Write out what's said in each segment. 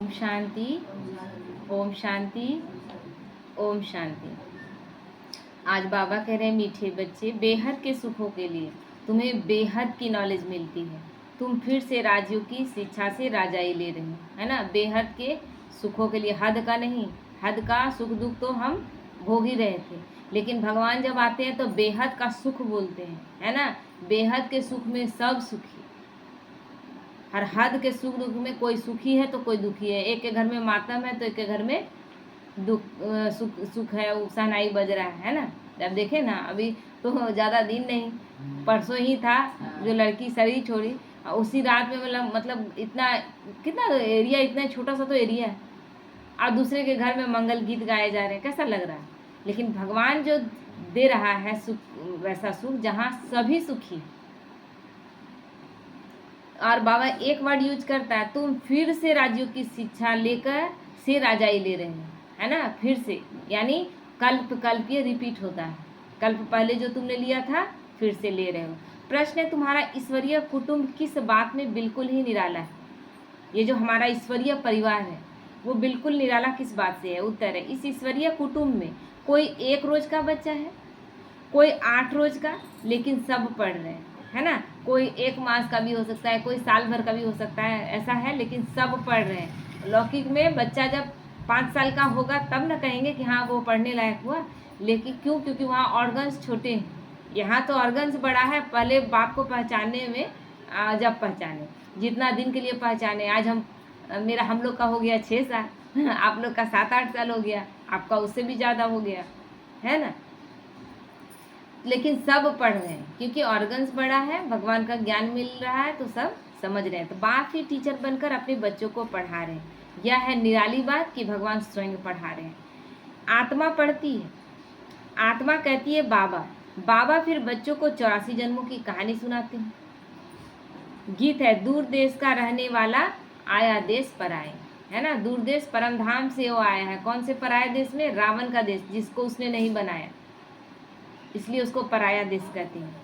ओम शांति, ओम शांति, ओम शांति। आज बाबा कह रहे हैं मीठे बच्चे, बेहद के सुखों के लिए तुम्हें बेहद की नॉलेज मिलती है। तुम फिर से राजयोग की शिक्षा से राजाई ले रहे हो, है ना। बेहद के सुखों के लिए, हद का नहीं। हद का सुख दुख तो हम भोग ही रहे थे, लेकिन भगवान जब आते हैं तो बेहद का सुख बोलते हैं, है ना। बेहद के सुख में सब सुखी। हर हद के सुख दुख में कोई सुखी है तो कोई दुखी है। एक के घर में मातम है तो एक के घर में दुख सुख है, वो शहनाई बज रहा है ना। जब देखे ना, अभी तो ज़्यादा दिन नहीं, परसों ही था जो लड़की शरीर छोड़ी, उसी रात में मतलब इतना, कितना एरिया, इतना छोटा सा तो एरिया है, और दूसरे के घर में मंगल गीत गाए जा रहे हैं। कैसा लग रहा है। लेकिन भगवान जो दे रहा है सुख, वैसा सुख जहाँ सभी सुखी। और बाबा एक वर्ड यूज करता है, तुम फिर से राजयोग की शिक्षा लेकर से राजाई ले रहे हैं, है ना। फिर से यानी कल्प कल्प ये रिपीट होता है। कल्प पहले जो तुमने लिया था फिर से ले रहे हो। प्रश्न है, तुम्हारा ईश्वरीय कुटुंब किस बात में बिल्कुल ही निराला है। ये जो हमारा ईश्वरीय परिवार है वो बिल्कुल निराला किस बात से है। उत्तर है, इस ईश्वरीय कुटुंब में कोई 1 रोज का बच्चा है, कोई 8 रोज का, लेकिन सब पढ़ रहे हैं, है ना। कोई 1 मास का भी हो सकता है, कोई साल भर का भी हो सकता है, ऐसा है, लेकिन सब पढ़ रहे हैं। लौकिक में बच्चा जब 5 साल का होगा तब न कहेंगे कि हाँ वो पढ़ने लायक हुआ। लेकिन क्यों? क्योंकि वहाँ ऑर्गन्स छोटे हैं, यहाँ तो ऑर्गन्स बड़ा है। पहले बाप को पहचानने में जब पहचाने, जितना दिन के लिए पहचाने। आज हम लोग का हो गया 6 साल, आप लोग का 7-8 साल हो गया, आपका उससे भी ज़्यादा हो गया, है ना। लेकिन सब पढ़ रहे हैं क्योंकि ऑर्गन्स बड़ा है, भगवान का ज्ञान मिल रहा है तो सब समझ रहे हैं। तो बाप ही टीचर बनकर अपने बच्चों को पढ़ा रहे हैं। यह है निराली बात कि भगवान स्वयं पढ़ा रहे हैं। आत्मा पढ़ती है, आत्मा कहती है बाबा। बाबा फिर बच्चों को 84 जन्मों की कहानी सुनाते हैं। गीत है, दूर देश का रहने वाला आया देश पर आए, है ना। दूर देश परम धाम से वो आया है। कौन से पराये देश में? रावण का देश, जिसको उसने नहीं बनाया, इसलिए उसको पराया देश कहते हैं।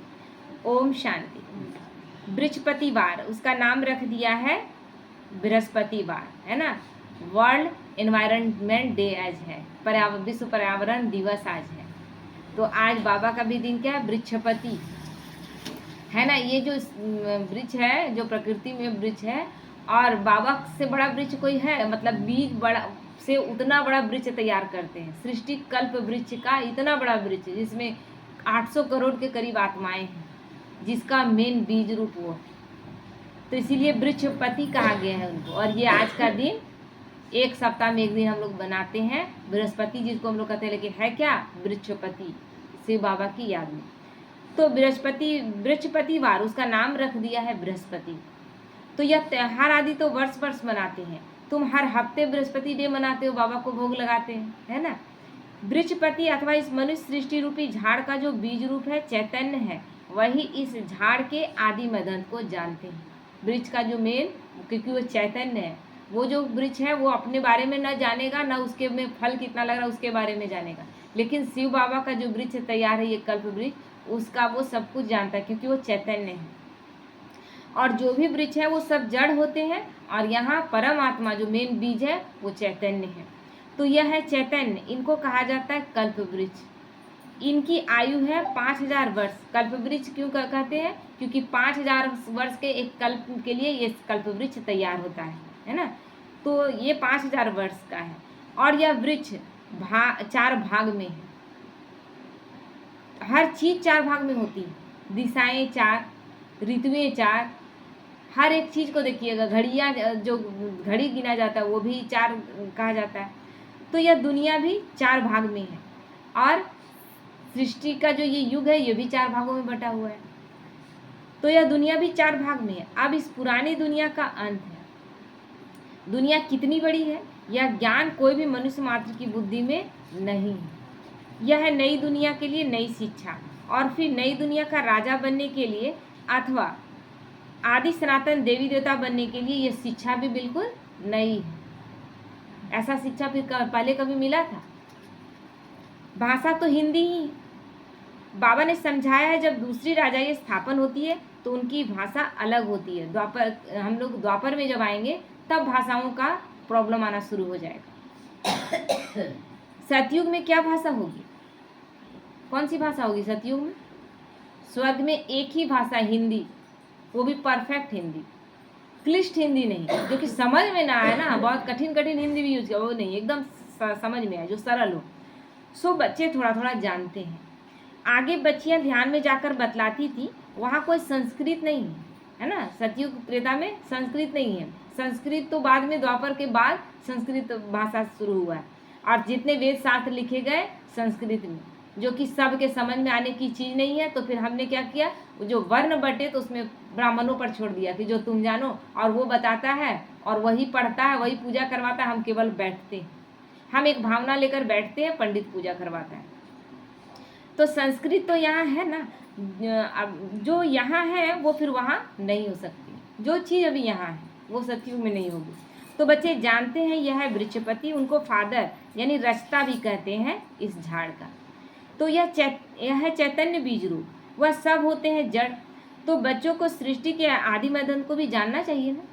ओम शांति। बृहस्पतिवार उसका नाम रख दिया है बृहस्पतिवार, है ना। वर्ल्ड एनवायरनमेंट डे आज है, विश्व पर्यावरण दिवस आज है। तो आज बाबा का भी दिन क्या है? बृहस्पति, है ना। ये जो वृक्ष है, जो प्रकृति में वृक्ष है, और बाबा से बड़ा वृक्ष कोई है? मतलब बीज बड़ा से उतना बड़ा वृक्ष तैयार करते हैं। सृष्टि कल्प वृक्ष का इतना बड़ा वृक्ष, जिसमें 800 करोड़ के करीब आत्माएं हैं, जिसका मेन बीज रूप वो है। तो इसीलिए वृक्षपति कहा गया है उनको। और ये आज का दिन, 1 सप्ताह में 1 दिन हम लोग बनाते हैं बृहस्पति, जिसको हम लोग कहते हैं, लेकिन है क्या? वृक्षपति, शिव बाबा की याद में। तो बृहस्पतिवार उसका नाम रख दिया है बृहस्पति। तो यह त्योहार आदि तो वर्ष वर्ष मनाते हैं। तुम हर हफ्ते बृहस्पति डे मनाते हो, बाबा को भोग लगाते हैं, है ना। बृहस्पति अथवा इस मनुष्य सृष्टि रूपी झाड़ का जो बीज रूप है, चैतन्य है, वही इस झाड़ के आदि मदन को जानते हैं। वृक्ष का जो मेन, क्योंकि वो चैतन्य है, वो जो वृक्ष है वो अपने बारे में न जानेगा, न उसके में फल कितना लग रहा है उसके बारे में जानेगा। लेकिन शिव बाबा का जो वृक्ष तैयार है, ये कल्प वृक्ष, उसका वो सब कुछ जानता है, क्योंकि वो चैतन्य है। और जो भी वृक्ष है वो सब जड़ होते हैं, और यहाँ परमात्मा जो मेन बीज है वो चैतन्य है। तो यह है चैतन्य, इनको कहा जाता है कल्प वृक्ष। इनकी आयु है 5000 वर्ष। कल्प वृक्ष क्यों कहते हैं? क्योंकि 5000 वर्ष के एक कल्प के लिए ये कल्प वृक्ष तैयार होता है ना। तो ये 5000 वर्ष का है। और यह वृक्ष 4 भाग में है। हर चीज 4 भाग में होती है। दिशाएं 4, ऋतुएं 4, हर एक चीज को देखिएगा। घड़ियाँ, जो घड़ी गिना जाता है वो भी 4 कहा जाता है। तो यह दुनिया भी 4 भाग में है, और सृष्टि का जो ये युग है ये भी 4 भागों में बटा हुआ है। तो यह दुनिया भी 4 भाग में है। अब इस पुरानी दुनिया का अंत है। दुनिया कितनी बड़ी है, यह ज्ञान कोई भी मनुष्य मात्र की बुद्धि में नहीं है। यह है नई दुनिया के लिए नई शिक्षा, और फिर नई दुनिया का राजा बनने के लिए अथवा आदि सनातन देवी देवता बनने के लिए यह शिक्षा भी बिल्कुल नई है। ऐसा शिक्षा फिर पहले कभी मिला था? भाषा तो हिंदी ही। बाबा ने समझाया है, जब दूसरी राजाई स्थापन होती है तो उनकी भाषा अलग होती है। हम लोग द्वापर में जब आएंगे तब भाषाओं का प्रॉब्लम आना शुरू हो जाएगा। सतयुग में क्या भाषा होगी? कौन सी भाषा होगी सतयुग में? स्वर्ग में एक ही भाषा, हिंदी, वो भी परफेक्ट हिंदी, क्लिष्ट हिंदी नहीं, जो कि समझ में ना आए ना, बहुत कठिन कठिन हिंदी भी यूज किया, वो नहीं, एकदम समझ में आए, जो सरल हो। सो बच्चे थोड़ा थोड़ा जानते हैं। आगे बच्चियां ध्यान में जाकर बतलाती थी, वहाँ कोई संस्कृत नहीं है ना, सतयुग त्रेता में संस्कृत नहीं है। संस्कृत तो बाद में, द्वापर के बाद संस्कृत भाषा शुरू हुआ है, और जितने वेद शास्त्र लिखे गए संस्कृत में, जो कि सबके समझ में आने की चीज़ नहीं है। तो फिर हमने क्या किया, जो वर्ण बटे तो उसमें ब्राह्मणों पर छोड़ दिया कि जो तुम जानो, और वो बताता है और वही पढ़ता है, वही पूजा करवाता है, हम केवल बैठते हैं। हम एक भावना लेकर बैठते हैं, पंडित पूजा करवाता है। तो संस्कृत तो यहाँ है ना, जो यहाँ है वो फिर वहाँ नहीं हो सकती। जो चीज़ अभी यहाँ है वो सतयुग में नहीं होगी। तो बच्चे जानते हैं यह है वृक्षपति, उनको फादर यानी रचता भी कहते हैं इस झाड़ का। तो यह है चैतन्य बीज रूप, वह सब होते हैं जड़। तो बच्चों को सृष्टि के आदि मदन को भी जानना चाहिए ना,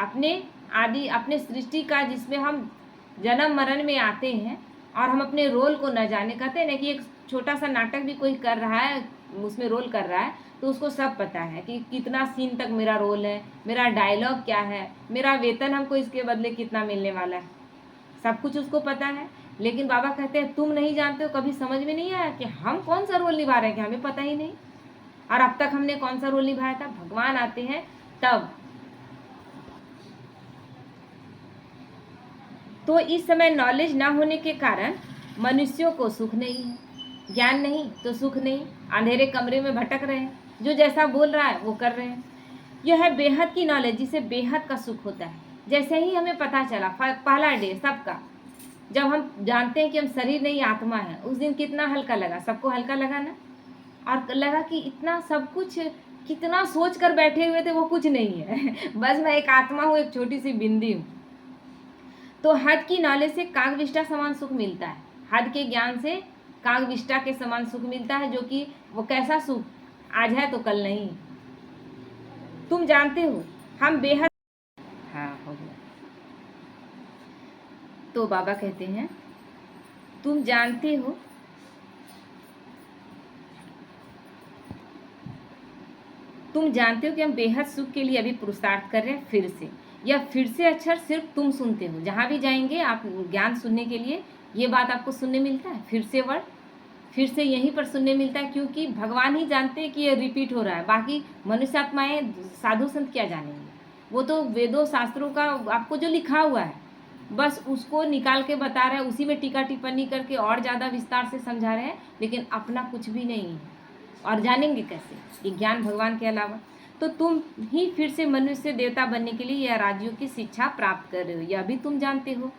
अपने सृष्टि का, जिसमें हम जन्म मरण में आते हैं और हम अपने रोल को न जाने। कहते हैं ना कि एक छोटा सा नाटक भी कोई कर रहा है, उसमें रोल कर रहा है, तो उसको सब पता है कि कितना सीन तक मेरा रोल है, मेरा डायलॉग क्या है, मेरा वेतन हमको इसके बदले कितना मिलने वाला है, सब कुछ उसको पता है। लेकिन बाबा कहते हैं तुम नहीं जानते हो, कभी समझ में नहीं आया कि हम कौन सा रोल निभा रहे हैं, कि हमें पता ही नहीं, और अब तक हमने कौन सा रोल निभाया था। भगवान आते हैं तब। तो इस समय नॉलेज ना होने के कारण मनुष्यों को सुख नहीं है, ज्ञान नहीं तो सुख नहीं, अंधेरे कमरे में भटक रहे हैं, जो जैसा बोल रहा है वो कर रहे हैं। यह है बेहद की नॉलेज, जिसे बेहद का सुख होता है। जैसे ही हमें पता चला पहला डे सबका, जब हम जानते हैं कि हम शरीर नहीं आत्मा है, उस दिन कितना हल्का लगा, सबको हल्का लगा ना, और लगा कि इतना सब कुछ कितना सोच कर बैठे हुए थे वो कुछ नहीं है बस मैं एक आत्मा हूँ, एक छोटी सी बिंदी हूँ। तो हद की नॉलेज से कागविष्टा समान सुख मिलता है, हद के ज्ञान से कागविष्टा के समान सुख मिलता है, जो कि वो कैसा सुख, आज है तो कल नहीं। तुम जानते हो हम बेहद, हाँ हो गया। तो बाबा कहते हैं तुम जानते हो कि हम बेहद सुख के लिए अभी पुरुषार्थ कर रहे हैं। फिर से, यह फिर से अक्षर सिर्फ तुम सुनते हो, जहाँ भी जाएंगे आप ज्ञान सुनने के लिए ये बात आपको सुनने मिलता है। फिर से वर्ड फिर से यहीं पर सुनने मिलता है, क्योंकि भगवान ही जानते हैं कि ये रिपीट हो रहा है। बाकी मनुष्य आत्माएं, साधु संत क्या जानेंगे, वो तो वेदों शास्त्रों का आपको जो लिखा हुआ है बस उसको निकाल के बता रहे हैं, उसी में टीका टिप्पणी करके और ज़्यादा विस्तार से समझा रहे हैं, लेकिन अपना कुछ भी नहीं है। और जानेंगे कैसे ये ज्ञान भगवान के अलावा। तो तुम ही फिर से मनुष्य देवता बनने के लिए यह राज्यों की शिक्षा प्राप्त कर रहे हो। यह भी तुम जानते हो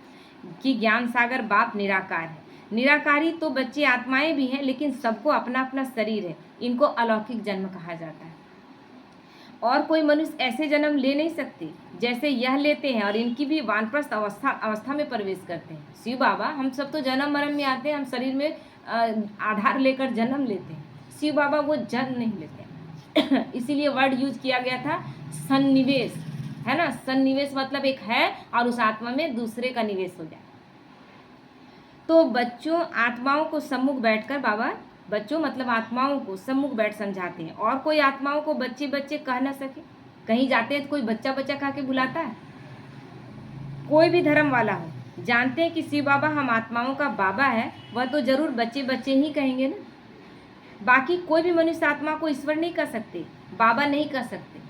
कि ज्ञान सागर बाप निराकार है। निराकारी तो बच्चे आत्माएं भी हैं, लेकिन सबको अपना अपना शरीर है, इनको अलौकिक जन्म कहा जाता है। और कोई मनुष्य ऐसे जन्म ले नहीं सकते जैसे यह लेते हैं, और इनकी भी वानप्रस्थ अवस्था में प्रवेश करते हैं। शिव बाबा, हम सब तो जन्म मरण में आते हैं, हम शरीर में आधार लेकर जन्म लेते हैं। शिव बाबा वो जन्म नहीं लेते इसीलिए वर्ड यूज किया गया था सन्निवेश, है ना। सन्निवेश मतलब एक है और उस आत्मा में दूसरे का निवेश हो जाए। तो बच्चों आत्माओं को सम्मुख बैठकर, बाबा बच्चों मतलब आत्माओं को सम्मुख बैठ समझाते हैं, और कोई आत्माओं को बच्चे बच्चे कह ना सके। कहीं जाते हैं तो कोई बच्चा बच्चा कह के बुलाता है? कोई भी धर्म वाला हो, जानते हैं कि शिव बाबा हम आत्माओं का बाबा है, वह तो जरूर बच्चे बच्चे ही कहेंगे ना। बाकी कोई भी मनुष्य आत्मा को ईश्वर नहीं कह सकते, बाबा नहीं कह सकते।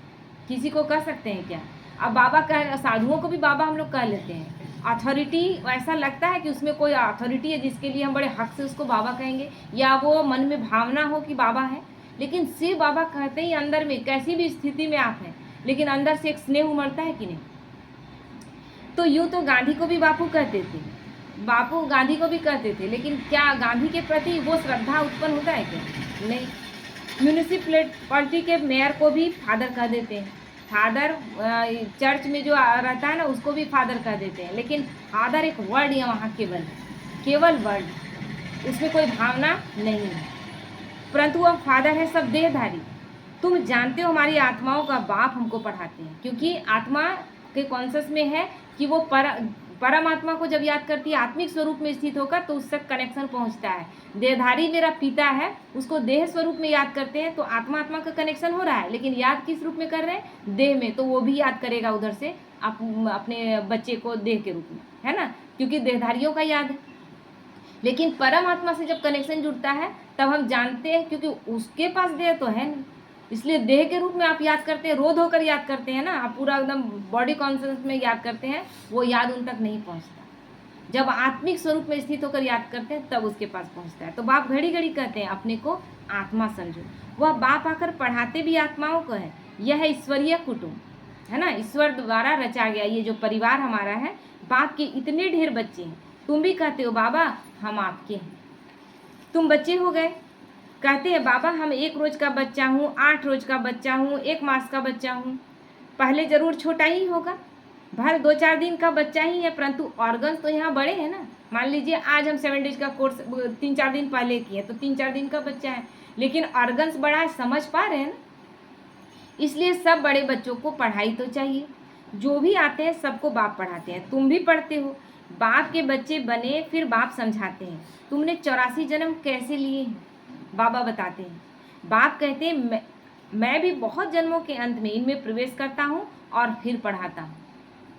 किसी को कह सकते हैं क्या? अब बाबा कह, साधुओं को भी बाबा हम लोग कह लेते हैं। अथॉरिटी, ऐसा लगता है कि उसमें कोई अथॉरिटी है जिसके लिए हम बड़े हक से उसको बाबा कहेंगे, या वो मन में भावना हो कि बाबा है। लेकिन शिव बाबा कहते ही अंदर में, कैसी भी स्थिति में आप हैं, लेकिन अंदर से एक स्नेह उमड़ता है कि नहीं। तो यूँ तो गांधी को भी बापू कहते थे, बापू गांधी को भी कहते थे, लेकिन क्या गांधी के प्रति वो श्रद्धा उत्पन्न होता है क्या? नहीं। म्यूनिसिपैलिटी के मेयर को भी फादर कह देते हैं, फादर चर्च में जो रहता है ना उसको भी फादर कह देते हैं, लेकिन फादर एक वर्ड है वहाँ, केवल वर्ड, उसमें कोई भावना नहीं है, परंतु वह फादर है सब देहधारी। तुम जानते हो हमारी आत्माओं का बाप हमको पढ़ाते हैं, क्योंकि आत्मा के कॉन्शस में है कि वो परमात्मा को जब याद करती है, आत्मिक स्वरूप में स्थित होकर, तो उससे कनेक्शन पहुंचता है। देहधारी मेरा पिता है, उसको देह स्वरूप में याद करते हैं तो आत्मा आत्मा का कनेक्शन हो रहा है, लेकिन याद किस रूप में कर रहे हैं? देह में। तो वो भी याद करेगा उधर से अपने बच्चे को देह के रूप में, है ना, क्योंकि देहधारियों का याद है। लेकिन परमात्मा से जब कनेक्शन जुड़ता है तब हम जानते हैं, क्योंकि उसके पास देह तो है नहीं, इसलिए देह के रूप में आप याद करते हैं, रोध होकर याद करते हैं ना, आप पूरा एकदम बॉडी कॉन्शियस में याद करते हैं, वो याद उन तक नहीं पहुंचता। जब आत्मिक स्वरूप में स्थित होकर याद करते हैं तब उसके पास पहुंचता है। तो बाप घड़ी घड़ी कहते हैं अपने को आत्मा समझो। वह बाप आकर पढ़ाते भी आत्माओं को है। यह है ईश्वरीय कुटुंब, है ना, ईश्वर द्वारा रचा गया ये जो परिवार हमारा है। बाप के इतने ढेर बच्चे हैं, तुम भी कहते हो बाबा हम आपके हैं, तुम बच्चे हो गए। कहते हैं बाबा हम 1 रोज का बच्चा हूँ, 8 रोज का बच्चा हूँ, 1 मास का बच्चा हूँ। पहले जरूर छोटा ही होगा, भर 2-4 दिन का बच्चा ही है, परंतु ऑर्गन्स तो यहाँ बड़े हैं ना। मान लीजिए आज हम 7 डेज का कोर्स 3-4 दिन पहले किए, तो 3-4 दिन का बच्चा है, लेकिन ऑर्गन्स बड़ा है, समझ पा रहे हैं ना। इसलिए सब बड़े बच्चों को पढ़ाई तो चाहिए। जो भी आते हैं सबको बाप पढ़ाते हैं, तुम भी पढ़ते हो। बाप के बच्चे बने फिर बाप समझाते हैं। तुमने 84 जन्म कैसे लिए हैं बाबा बताते हैं। बाप कहते हैं मैं भी बहुत जन्मों के अंत में इनमें प्रवेश करता हूँ और फिर पढ़ाता हूँ।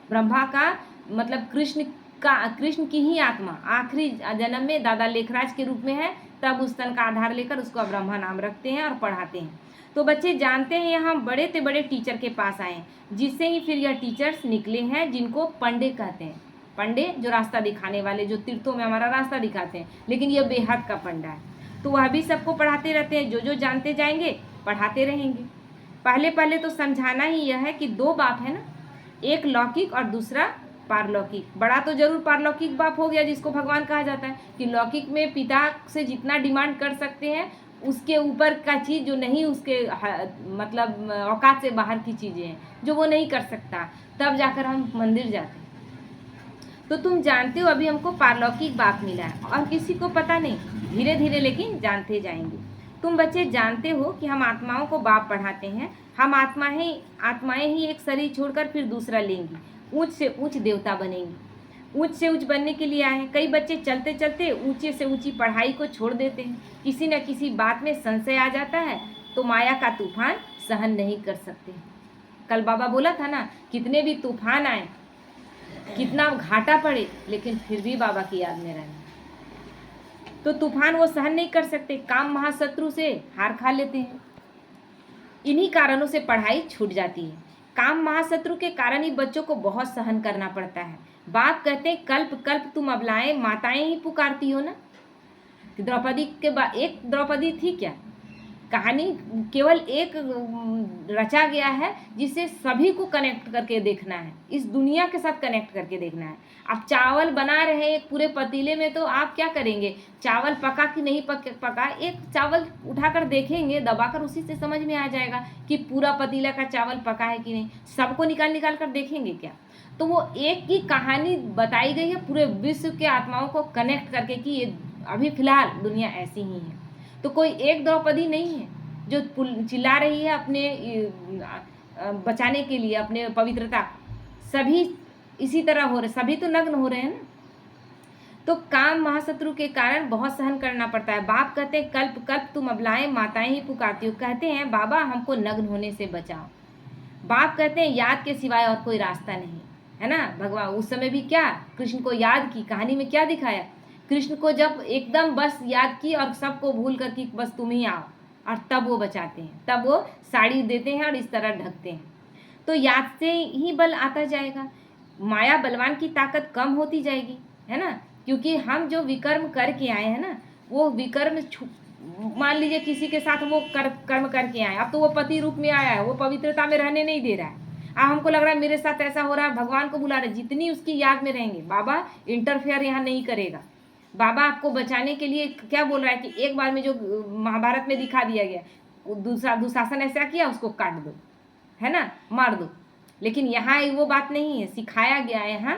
ब्रह्मा का मतलब कृष्ण की ही आत्मा आखिरी जन्म में दादा लेखराज के रूप में है, तब उस तन का आधार लेकर उसको ब्रह्मा नाम रखते हैं और पढ़ाते हैं। तो बच्चे जानते हैं यहाँ बड़े से बड़े टीचर के पास आए, जिससे ही फिर यह टीचर्स निकले हैं जिनको पंडे कहते हैं। पंडे जो रास्ता दिखाने वाले, जो तीर्थों में हमारा रास्ता दिखाते हैं, लेकिन यह बेहद का पंडा है। तो वह भी सबको पढ़ाते रहते हैं, जो जो जानते जाएंगे पढ़ाते रहेंगे। पहले पहले तो समझाना ही यह है कि 2 बाप है ना, एक लौकिक और दूसरा पारलौकिक। बड़ा तो जरूर पारलौकिक बाप हो गया जिसको भगवान कहा जाता है, कि लौकिक में पिता से जितना डिमांड कर सकते हैं उसके ऊपर का चीज़ जो नहीं उसके मतलब औकात से बाहर की चीज़ें हैं जो वो नहीं कर सकता, तब जाकर हम मंदिर जाते हैं। तो तुम जानते हो अभी हमको पारलौकिक बाप मिला है और किसी को पता नहीं, धीरे धीरे लेकिन जानते जाएंगे। तुम बच्चे जानते हो कि हम आत्माओं को बाप पढ़ाते हैं। हम आत्माएं ही एक शरीर छोड़कर फिर दूसरा लेंगी, ऊंच से ऊंच देवता बनेंगी, ऊंच से ऊंच बनने के लिए आए हैं। कई बच्चे चलते चलते ऊंचे से ऊंची पढ़ाई को छोड़ देते हैं, किसी न किसी बात में संशय आ जाता है तो माया का तूफान सहन नहीं कर सकते। कल बाबा बोला था ना, कितने भी तूफान आए, कितना घाटा पड़े, लेकिन फिर भी बाबा की याद में रहना। तो तूफान वो सहन नहीं कर सकते, काम महाशत्रु से हार खा लेते हैं। इन्हीं कारणों से पढ़ाई छूट जाती है। काम महाशत्रु के कारण ही बच्चों को बहुत सहन करना पड़ता है। बाप कहते हैं कल्प कल्प तुम अबलाएं माताएं ही पुकारती हो ना। द्रौपदी के बाद एक द्रौपदी थी क्या? कहानी केवल एक रचा गया है जिसे सभी को कनेक्ट करके देखना है, इस दुनिया के साथ कनेक्ट करके देखना है। आप चावल बना रहे हैं एक पूरे पतीले में, तो आप क्या करेंगे? चावल पका कि नहीं पका, एक चावल उठाकर देखेंगे दबाकर, उसी से समझ में आ जाएगा कि पूरा पतीला का चावल पका है कि नहीं। सबको निकाल कर देखेंगे क्या? तो वो एक ही कहानी बताई गई है पूरे विश्व के आत्माओं को कनेक्ट करके कि ये अभी फिलहाल दुनिया ऐसी ही है। तो कोई एक द्रौपदी नहीं है जो चिल्ला रही है अपने बचाने के लिए अपने पवित्रता। सभी इसी तरह हो रहे, सभी तो नग्न हो रहे हैं ना। तो काम महाशत्रु के कारण बहुत सहन करना पड़ता है। बाप कहते हैं कल्प कल्प तुम अबलाएं माताएं ही पुकारती हो। कहते हैं बाबा हमको नग्न होने से बचाओ। बाप कहते हैं याद के सिवाय और कोई रास्ता नहीं, है ना। भगवान उस समय भी क्या कृष्ण को याद की, कहानी में क्या दिखाया, कृष्ण को जब एकदम बस याद की और सबको भूल कर कि बस तुम ही आओ, और तब वो बचाते हैं, तब वो साड़ी देते हैं और इस तरह ढकते हैं। तो याद से ही बल आता जाएगा, माया बलवान की ताकत कम होती जाएगी, है ना। क्योंकि हम जो विकर्म करके आए हैं ना, वो विकर्म मान लीजिए किसी के साथ वो कर्म करके आए, अब तो वो पति रूप में आया है, वो पवित्रता में रहने नहीं दे रहा है। अब हमको लग रहा है मेरे साथ ऐसा हो रहा है, भगवान को बुला रहे, जितनी उसकी याद में रहेंगे बाबा इंटरफेयर यहाँ नहीं करेगा। बाबा आपको बचाने के लिए क्या बोल रहा है कि एक बार में जो महाभारत में दिखा दिया गया, दुशासन ऐसा किया उसको काट दो, है ना, मार दो। लेकिन यहाँ वो बात नहीं है, सिखाया गया है यहाँ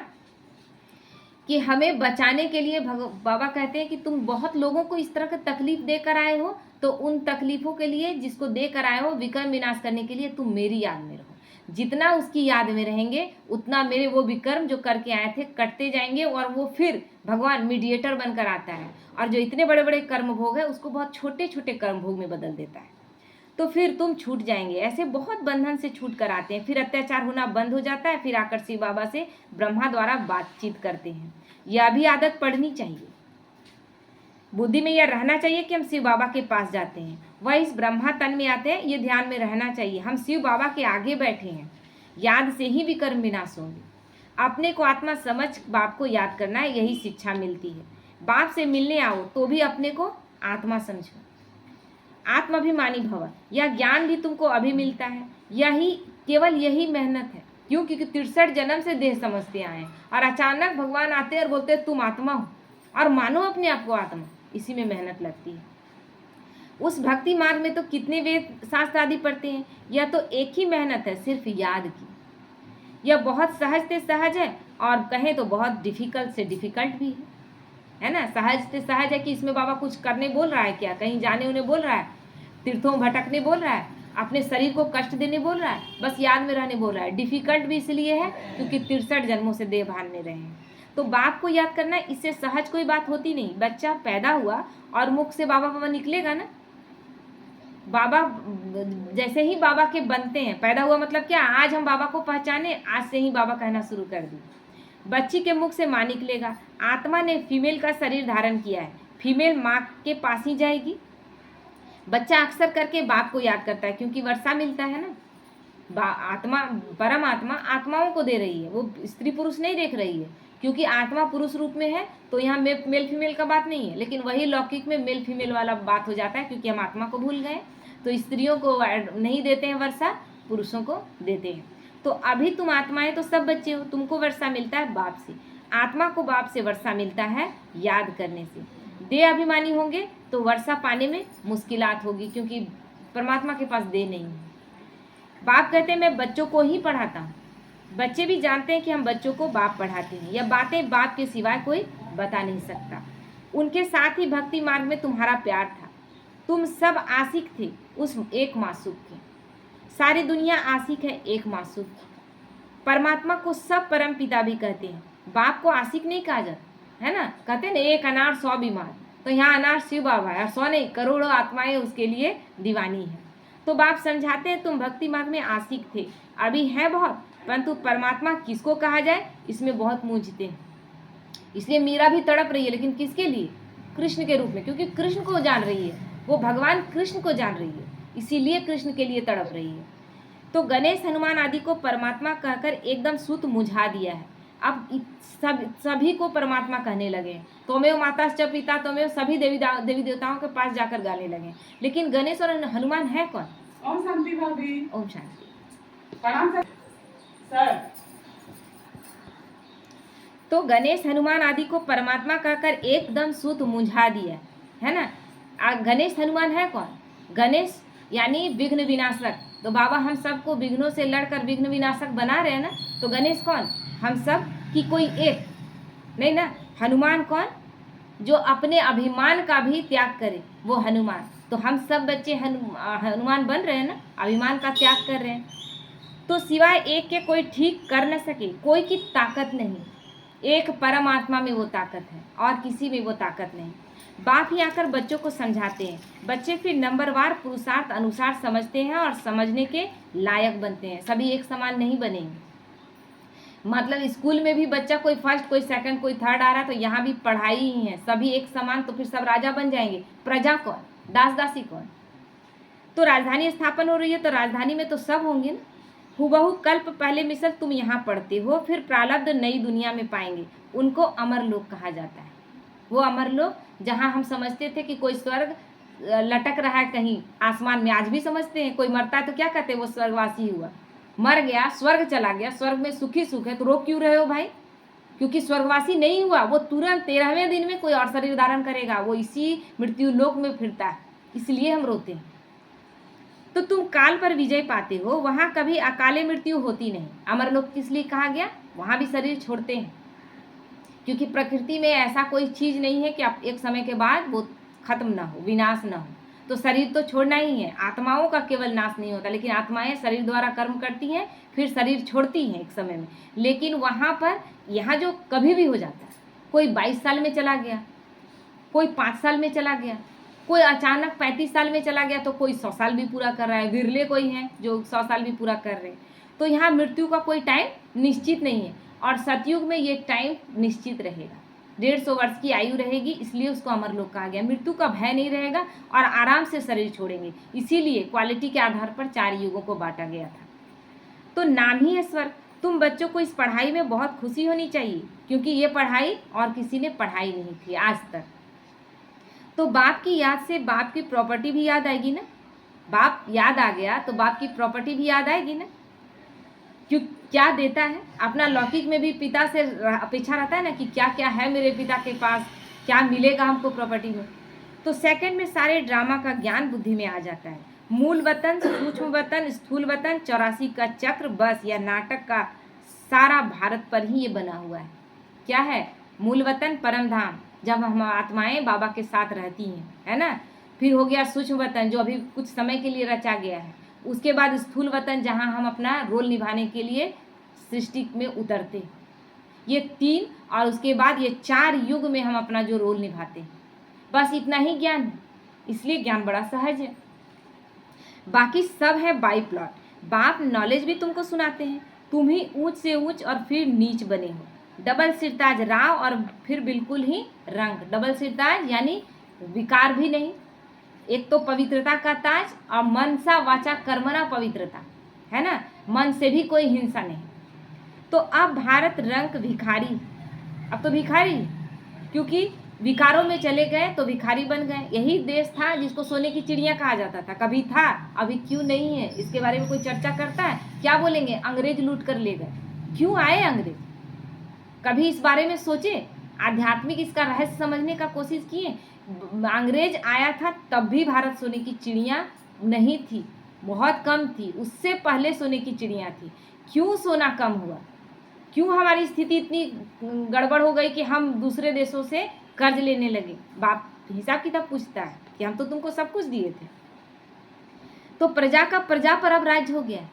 कि हमें बचाने के लिए बाबा कहते हैं कि तुम बहुत लोगों को इस तरह का तकलीफ देकर आए हो, तो उन तकलीफों के लिए जिसको देकर आए हो विकर्म विनाश करने के लिए तुम मेरी याद में रहो। जितना उसकी याद में रहेंगे उतना मेरे वो विकर्म जो करके आए थे कटते जाएंगे, और वो फिर भगवान मीडिएटर बनकर आता है और जो इतने बड़े बड़े कर्म भोग है उसको बहुत छोटे छोटे कर्म भोग में बदल देता है। तो फिर तुम छूट जाएंगे। ऐसे बहुत बंधन से छूट कर आते हैं, फिर अत्याचार होना बंद हो जाता है, फिर आकर शिव बाबा से ब्रह्मा द्वारा बातचीत करते हैं। यह भी आदत पड़नी चाहिए, बुद्धि में यह रहना चाहिए कि हम शिव बाबा के पास जाते हैं, वह इस ब्रह्मा तन में आते हैं, ये ध्यान में रहना चाहिए। हम शिव बाबा के आगे बैठे हैं, याद से ही विकर्म विनाश होंगे। अपने को आत्मा समझ बाप को याद करना है, यही शिक्षा मिलती है। बाप से मिलने आओ तो भी अपने को आत्मा समझो, आत्माभिमानी भव। यह ज्ञान भी तुमको अभी मिलता है, यही केवल यही मेहनत है। क्यों? क्योंकि 63 जन्म से देह समझते आए हैं और अचानक भगवान आते हैं और बोलते हैं तुम आत्मा हो और मानो अपने आप को आत्मा। इसी में मेहनत लगती है। उस भक्ति मार्ग में तो कितने वेद शास्त्र आदि पढ़ते हैं, यह तो एक ही मेहनत है, सिर्फ याद की। यह बहुत सहज से सहज है और कहें तो बहुत डिफिकल्ट से डिफिकल्ट भी है ना। सहज से सहज है कि इसमें बाबा कुछ करने बोल रहा है क्या, कहीं जाने उन्हें बोल रहा है, तीर्थों भटकने बोल रहा है, अपने शरीर को कष्ट देने बोल रहा है, बस याद में रहने बोल रहा है। डिफिकल्ट भी इसलिए है क्योंकि 63 जन्मों से देह भान में रहे हैं। तो बाप को याद करना, इससे सहज कोई बात होती नहीं। बच्चा पैदा हुआ और मुख से बाबा बाबा निकलेगा ना। बाबा जैसे ही बाबा के बनते हैं, पैदा हुआ मतलब क्या, आज हम बाबा को पहचाने, आज से ही बाबा कहना शुरू कर दी। बच्ची के मुख से माँ निकलेगा। आत्मा ने फीमेल का शरीर धारण किया है, फीमेल माँ के पास ही जाएगी। बच्चा अक्सर करके बाप को याद करता है क्योंकि वर्षा मिलता है ना। आत्मा, परम आत्मा आत्माओं को दे रही है, वो स्त्री पुरुष नहीं देख रही है। क्योंकि आत्मा पुरुष रूप में है तो यहाँ मेल फीमेल का बात नहीं है, लेकिन वही लौकिक में मेल फीमेल वाला बात हो जाता है क्योंकि हम आत्मा को भूल गए। तो स्त्रियों को नहीं देते हैं वर्षा, पुरुषों को देते हैं। तो अभी तुम आत्माएं तो सब बच्चे हो, तुमको वर्षा मिलता है बाप से, आत्मा को बाप से वर्षा मिलता है याद करने से। देह अभिमानी होंगे तो वर्षा पाने में मुश्किलात होगी क्योंकि परमात्मा के पास देह नहीं है। बाप कहते हैं मैं बच्चों को ही पढ़ाता हूँ। बच्चे भी जानते हैं कि हम बच्चों को बाप पढ़ाते हैं, यह बातें बाप के सिवाय कोई बता नहीं सकता। उनके साथ ही भक्ति मार्ग में तुम्हारा प्यार था, तुम सब आशिक थे उस एक मासूक के। सारी दुनिया आशिक है एक मासूक की। परमात्मा को सब परम पिता भी कहते हैं, बाप को आशिक नहीं कहा जाता है ना। कहते हैं ना एक अनार 100 बीमार, तो यहाँ अनार शिव बाबा है और 100 नहीं, करोड़ों आत्माएं उसके लिए दीवानी है। तो बाप समझाते हैं तुम भक्ति मार्ग में आशिक थे, अभी है बहुत, परंतु परमात्मा किसको कहा जाए इसमें बहुत मूंझते हैं। इसलिए मीरा भी तड़प रही है, लेकिन किसके लिए? कृष्ण के रूप में, क्योंकि कृष्ण को जान रही है, वो भगवान कृष्ण को जान रही है, इसीलिए कृष्ण के लिए तड़प रही है। तो गणेश हनुमान आदि को परमात्मा कहकर एकदम सुत मुझा दिया है। अब सभी को परमात्मा कहने लगे, त्वमेव माता च पिता त्वमेव, सभी देवी देवताओं के पास जाकर गाने लगे। लेकिन गणेश और हनुमान है कौन? ओम शांति भाभी। ओम शांति। प्रणाम सर। तो गणेश हनुमान आदि को परमात्मा कहकर एकदम सुत मुझा दिया है ना। गणेश हनुमान है कौन? गणेश यानी विघ्न विनाशक। तो बाबा हम सबको विघ्नों से लड़कर विघ्न विनाशक बना रहे हैं ना। तो गणेश कौन? हम सब की कोई एक नहीं ना। हनुमान कौन? जो अपने अभिमान का भी त्याग करे, वो हनुमान। तो हम सब बच्चे हनुमान बन रहे हैं ना, अभिमान का त्याग कर रहे हैं। तो सिवाय एक के कोई ठीक कर न सके, कोई की ताकत नहीं। एक परमात्मा में वो ताकत है और किसी में वो ताकत नहीं। बाप ही आकर बच्चों को समझाते हैं, बच्चे फिर नंबरवार पुरुषार्थ अनुसार समझते हैं और समझने के लायक बनते हैं। सभी एक समान नहीं बनेंगे। मतलब स्कूल में भी बच्चा कोई फर्स्ट, कोई सेकंड, कोई थर्ड आ रहा है, तो यहाँ भी पढ़ाई ही है, सभी एक समान, तो फिर सब राजा बन जाएंगे। प्रजा कौन? दास दासी कौन? तो राजधानी स्थापन हो रही है, तो राजधानी में तो सब होंगे ना। हुबहू कल्प पहले मिसल तुम यहाँ पढ़ते हो, फिर प्रारब्ध नई दुनिया में पाएंगे, उनको अमर लोक कहा जाता है। वो अमर लोक जहाँ हम समझते थे कि कोई स्वर्ग लटक रहा है कहीं आसमान में, आज भी समझते हैं। कोई मरता है तो क्या कहते हैं? वो स्वर्गवासी हुआ। मर गया, स्वर्ग चला गया, स्वर्ग में सुखी सुख है, तो रो क्यों रहे हो भाई? क्योंकि स्वर्गवासी नहीं हुआ, वो तुरंत 13वें दिन में कोई और शरीर धारण करेगा, वो इसी मृत्यु लोक में फिरता है, इसलिए हम रोते हैं। तो तुम काल पर विजय पाते हो, वहाँ कभी अकाले मृत्यु होती नहीं। अमर लोक किस लिए कहा गया? वहाँ भी शरीर छोड़ते हैं, क्योंकि प्रकृति में ऐसा कोई चीज़ नहीं है कि एक समय के बाद वो खत्म ना हो, विनाश ना हो। तो शरीर तो छोड़ना ही है। आत्माओं का केवल नाश नहीं होता, लेकिन आत्माएं शरीर द्वारा कर्म करती हैं, फिर शरीर छोड़ती हैं एक समय में। लेकिन वहाँ पर यहाँ जो कभी भी हो जाता है, कोई 22 साल में चला गया, कोई 5 साल में चला गया, कोई अचानक 35 साल में चला गया, तो कोई 100 साल भी पूरा कर रहा है। विरले कोई हैं जो 100 साल भी पूरा कर रहे हैं। तो यहाँ मृत्यु का कोई टाइम निश्चित नहीं है, और सतयुग में ये टाइम निश्चित रहेगा। 150 वर्ष की आयु रहेगी, इसलिए उसको अमरलोक कहा गया। मृत्यु का भय नहीं रहेगा और आराम से शरीर छोड़ेंगे। इसीलिए क्वालिटी के आधार पर 4 युगों को बांटा गया था। तो नाम ही है स्वर्ग। तुम बच्चों को इस पढ़ाई में बहुत खुशी होनी चाहिए, क्योंकि ये पढ़ाई और किसी ने पढ़ाई नहीं थी आज तक। तो बाप की याद से बाप की प्रॉपर्टी भी याद आएगी ना। बाप याद आ गया तो बाप की प्रॉपर्टी भी याद आएगी ना। क्यों, क्या देता है अपना। लौकिक में भी पिता से अपेक्षा रहता है ना कि क्या क्या है मेरे पिता के पास, क्या मिलेगा हमको प्रॉपर्टी में। तो सेकंड में सारे ड्रामा का ज्ञान बुद्धि में आ जाता है। मूल वतन, सूक्ष्म वतन, स्थूल वतन, 84 का चक्र, बस या नाटक का सारा भारत पर ही ये बना हुआ है। क्या है? मूल वतन परम धाम, जब हम आत्माएं बाबा के साथ रहती हैं, है ना। फिर हो गया सूक्ष्म वतन, जो अभी कुछ समय के लिए रचा गया है। उसके बाद स्थूल वतन, जहाँ हम अपना रोल निभाने के लिए सृष्टि में उतरते हैं। ये 3, और उसके बाद ये 4 युग में हम अपना जो रोल निभाते हैं। बस इतना ही ज्ञान है, इसलिए ज्ञान बड़ा सहज है। बाकी सब है बाई प्लॉट। बाप नॉलेज भी तुमको सुनाते हैं, तुम ही ऊंच से ऊंच और फिर नीच बने हो। डबल सिरताज राव और फिर बिल्कुल ही रंग। डबल सिरताज यानी विकार भी नहीं। एक तो पवित्रता का ताज, और मन सा वाचा कर्मणा पवित्रता, है ना। मन से भी कोई हिंसा नहीं। तो अब भारत रंग भिखारी, अब तो भिखारी, क्योंकि विकारों में चले गए तो भिखारी बन गए। यही देश था जिसको सोने की चिड़िया कहा जाता था। कभी था, अभी क्यों नहीं है, इसके बारे में कोई चर्चा करता है? क्या बोलेंगे? अंग्रेज लूट कर ले गए। क्यों आए अंग्रेज? कभी इस बारे में सोचे? आध्यात्मिक इसका रहस्य समझने का कोशिश किए? अंग्रेज आया था तब भी भारत सोने की चिड़िया नहीं थी, बहुत कम थी। उससे पहले सोने की चिड़िया थी। क्यों सोना कम हुआ? क्यों हमारी स्थिति इतनी गड़बड़ हो गई कि हम दूसरे देशों से कर्ज लेने लगे? बाप हिसाब किताब पूछता है कि हम तो तुमको सब कुछ दिए थे। तो प्रजा पर अब राज्य हो गया।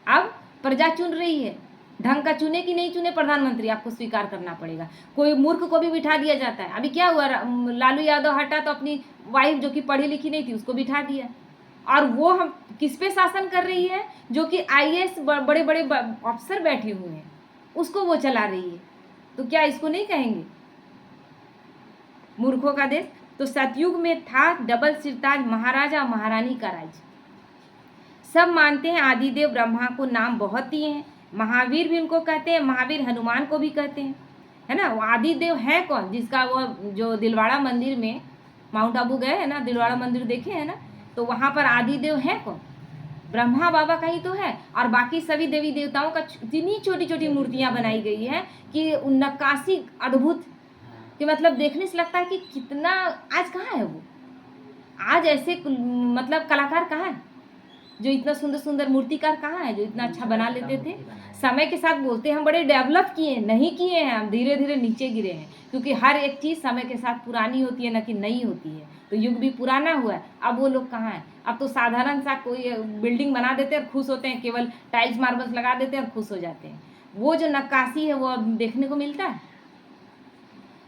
अब प्रजा चुन रही है। ढंग का चुने कि नहीं चुने प्रधानमंत्री, आपको स्वीकार करना पड़ेगा। कोई मूर्ख को भी बिठा दिया जाता है। अभी क्या हुआ, लालू यादव हटा तो अपनी वाइफ जो कि पढ़ी लिखी नहीं थी उसको बिठा दिया। और वो हम किस पे शासन कर रही है? जो कि IAS बड़े बड़े अफसर बैठे हुए हैं, उसको वो चला रही है। तो क्या इसको नहीं कहेंगे मूर्खों का देश? तो सतयुग में था डबल सिरताज महाराजा महारानी का राज्य। सब मानते हैं आदिदेव ब्रह्मा को नाम बहुत दिए हैं। महावीर भी उनको कहते हैं, महावीर हनुमान को भी कहते हैं, है ना। वो आदिदेव है कौन? जिसका वो जो दिलवाड़ा मंदिर में, माउंट आबू गए हैं ना, दिलवाड़ा मंदिर देखे हैं ना, तो वहाँ पर आदिदेव है कौन? ब्रह्मा बाबा का ही तो है। और बाकी सभी देवी देवताओं का इतनी छोटी छोटी मूर्तियाँ बनाई गई है कि नक्काशी अद्भुत, कि मतलब देखने से लगता है कि कितना। आज कहाँ है वो? आज ऐसे मतलब कलाकार कहाँ है जो इतना सुंदर सुंदर मूर्तिकार कहाँ है जो इतना अच्छा बना लेते थे? समय के साथ बोलते हैं हम बड़े डेवलप किए, नहीं किए हैं हम, धीरे धीरे नीचे गिरे हैं। क्योंकि हर एक चीज़ समय के साथ पुरानी होती है, न कि नई होती है। तो युग भी पुराना हुआ है। अब वो लोग कहाँ हैं? अब तो साधारण सा कोई बिल्डिंग बना देते हैं और खुश होते हैं, केवल टाइल्स मार्बल्स लगा देते हैं और खुश हो जाते हैं। वो जो नक्काशी है वो अब देखने को मिलता है।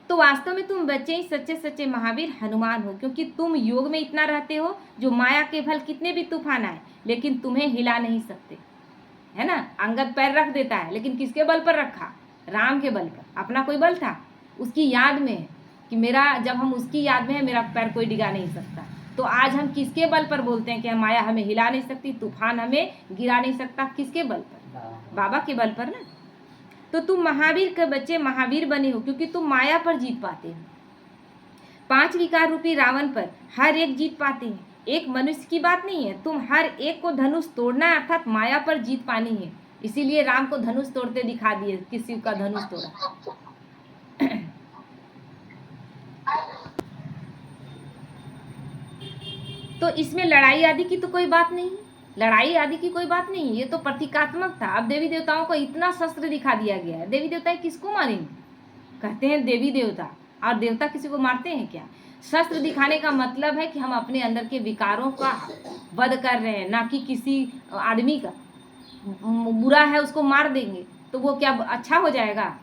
तो वास्तव में तुम बच्चे ही सच्चे सच्चे महावीर हनुमान हो, क्योंकि तुम योग में इतना रहते हो जो माया के फल कितने भी तूफान आए लेकिन तुम्हें हिला नहीं सकते, है ना। अंगद पैर रख देता है, लेकिन किसके बल पर रखा? राम के बल पर। अपना कोई बल था? उसकी याद में है कि मेरा, जब हम उसकी याद में है, मेरा पैर कोई डिगा नहीं सकता। तो आज हम किसके बल पर बोलते हैं कि माया हमें हिला नहीं सकती, तूफान हमें गिरा नहीं सकता? किसके बल पर? बाबा के बल पर ना। तो तुम महावीर के बच्चे महावीर बने हो क्योंकि तुम माया पर जीत पाते हो। 5 विकार रूपी रावण पर हर एक जीत पाते हैं। एक मनुष्य की बात नहीं है, तुम हर एक को धनुष तोड़ना है, अर्थात माया पर जीत पानी है। इसीलिए राम को धनुष तोड़ते दिखा दिए, किसी का धनुष तोड़ा। तो इसमें लड़ाई आदि की तो कोई बात नहीं, लड़ाई आदि की कोई बात नहीं, ये तो प्रतीकात्मक था। अब देवी देवताओं को इतना शस्त्र दिखा दिया गया है। देवी देवता किसको मारेंगे? कहते हैं देवी देवता, और देवता किसी को मारते हैं क्या? शस्त्र दिखाने का मतलब है कि हम अपने अंदर के विकारों का वध कर रहे हैं, ना कि किसी आदमी का बुरा है उसको मार देंगे तो वो क्या अच्छा हो जाएगा?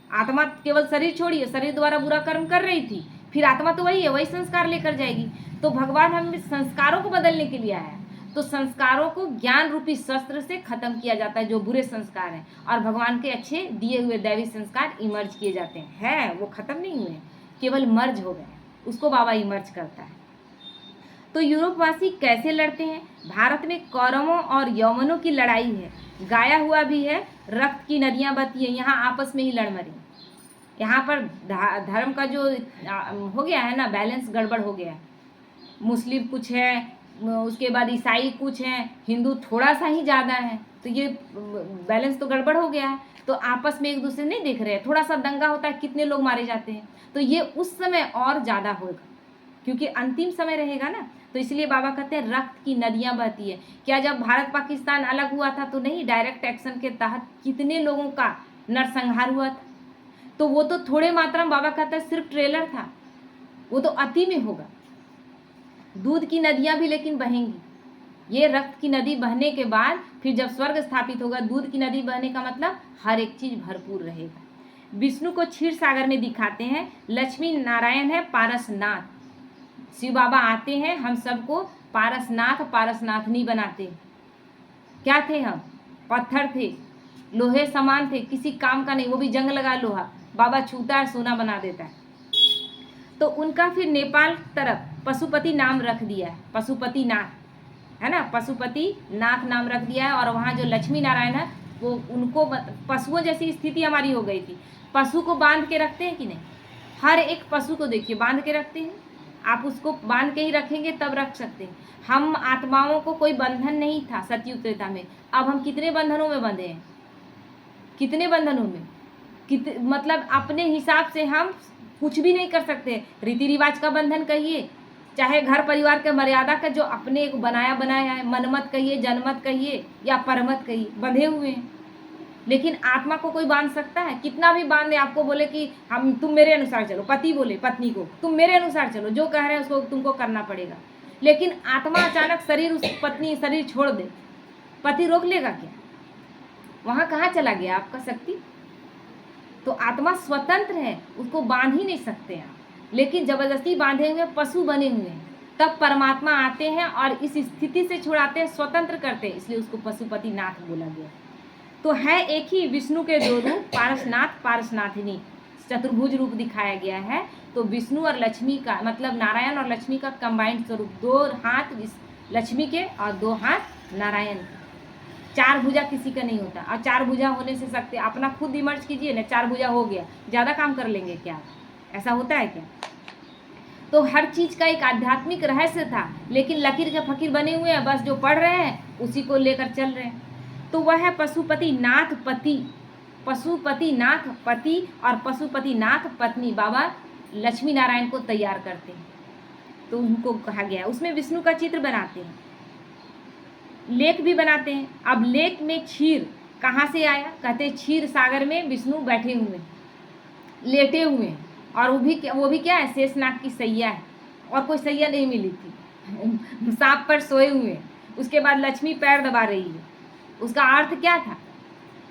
आत्मा केवल शरीर छोड़िए, शरीर द्वारा बुरा कर्म कर रही थी, फिर आत्मा तो वही है, वही संस्कार लेकर जाएगी। तो भगवान हमें संस्कारों को बदलने के लिए आया है। तो संस्कारों को ज्ञान रूपी शस्त्र से खत्म किया जाता है, जो बुरे संस्कार हैं, और भगवान के अच्छे दिए हुए दैवी संस्कार इमर्ज किए जाते हैं। वो खत्म नहीं हुए, केवल मर्ज हो गए, उसको बाबा इमर्ज करता है। तो यूरोपवासी कैसे लड़ते हैं? भारत में कौरवों और यौवनों की लड़ाई है, गाया हुआ भी है, रक्त की नदियां बहती है, यहाँ आपस में ही लड़ मरे। यहाँ पर धर्म का जो हो गया है ना, बैलेंस गड़बड़ हो गया है। मुस्लिम कुछ है, उसके बाद ईसाई कुछ है, हिंदू थोड़ा सा ही ज़्यादा है, तो ये बैलेंस तो गड़बड़ हो गया है। तो आपस में एक दूसरे नहीं देख रहे हैं, थोड़ा सा दंगा होता है, कितने लोग मारे जाते हैं। तो ये उस समय और ज़्यादा होगा, क्योंकि अंतिम समय रहेगा ना। तो इसलिए बाबा कहते हैं रक्त की नदियां बहती है। क्या जब भारत पाकिस्तान अलग हुआ था तो नहीं, डायरेक्ट एक्शन के तहत कितने लोगों का नरसंहार हुआ था? तो वो तो थोड़े मात्रा में, बाबा कहता है सिर्फ ट्रेलर था, वो तो अति में होगा। दूध की नदियां भी लेकिन बहेंगी। ये रक्त की नदी बहने के बाद फिर जब स्वर्ग स्थापित होगा, दूध की नदी बहने का मतलब हर एक चीज भरपूर रहेगा। विष्णु को क्षीर सागर में दिखाते हैं, लक्ष्मी नारायण है पारसनाथ। शिव बाबा आते हैं, हम सबको पारसनाथ पारसनाथनी बनाते। क्या थे हम? पत्थर थे, लोहे समान थे, किसी काम का नहीं, वो भी जंग लगा लोहा, बाबा छूता है सोना बना देता है। तो उनका फिर नेपाल तरफ पशुपति नाम रख दिया है, पशुपति नाथ है ना, पशुपति नाथ नाम रख दिया है। और वहाँ जो लक्ष्मी नारायण है वो उनको पशुओं जैसी स्थिति हमारी हो गई थी। पशु को बांध के रखते हैं कि नहीं? हर एक पशु को देखिए बांध के रखते हैं, आप उसको बांध के ही रखेंगे तब रख सकते हैं। हम आत्माओं को कोई बंधन नहीं था सतयुग त्रेता में, अब हम कितने बंधनों में बंधे हैं? कितने बंधनों में? मतलब अपने हिसाब से हम कुछ भी नहीं कर सकते। रीति रिवाज का बंधन कहिए, चाहे घर परिवार के मर्यादा का जो अपने एक बनाया है, मनमत कहिए, जनमत कहिए या परमत कहिए, बंधे हुए हैं। लेकिन आत्मा को कोई बांध सकता है? कितना भी बांधे, आपको बोले कि तुम मेरे अनुसार चलो, पति बोले पत्नी को तुम मेरे अनुसार चलो, जो कह रहे हैं उसको तुमको करना पड़ेगा। लेकिन आत्मा अचानक शरीर, उस पत्नी शरीर छोड़ दे, पति रोक लेगा क्या? वहां कहाँ चला गया आपका शक्ति? तो आत्मा स्वतंत्र है, उसको बांध ही नहीं सकते हैं। लेकिन जबरदस्ती बांधे हुए पशु बने हुए हैं, तब परमात्मा आते हैं और इस स्थिति से छुड़ाते हैं, स्वतंत्र करते हैं, इसलिए उसको पशुपति नाथ बोला गया। तो है एक ही विष्णु के दो रूप, पारसनाथ पारसनाथिनी, चतुर्भुज रूप दिखाया गया है। तो विष्णु और लक्ष्मी का मतलब नारायण और लक्ष्मी का कंबाइंड स्वरूप, दो हाथ लक्ष्मी के और दो हाथ नारायण के। चार भुजा किसी का नहीं होता, और चार भुजा होने से सकते अपना खुद इमर्ज कीजिए ना, चार भुजा हो गया, ज़्यादा काम कर लेंगे क्या? ऐसा होता है क्या? तो हर चीज का एक आध्यात्मिक रहस्य था, लेकिन लकीर के फकीर बने हुए हैं, बस जो पढ़ रहे हैं उसी को लेकर चल रहे हैं। तो वह है पशुपति नाथ पति, पशुपति नाथ पति और पशुपति नाथ पत्नी। बाबा लक्ष्मी नारायण को तैयार करते हैं, तो उनको कहा गया है। उसमें विष्णु का चित्र बनाते हैं, लेक भी बनाते हैं। अब लेक में क्षीर कहाँ से आया? कहते क्षीर सागर में विष्णु बैठे हुए, लेटे हुए हैं, और वो भी क्या है? शेषनाग की सैया है, और कोई सैया नहीं मिली थी सांप पर सोए हुए हैं। उसके बाद लक्ष्मी पैर दबा रही है। उसका अर्थ क्या था?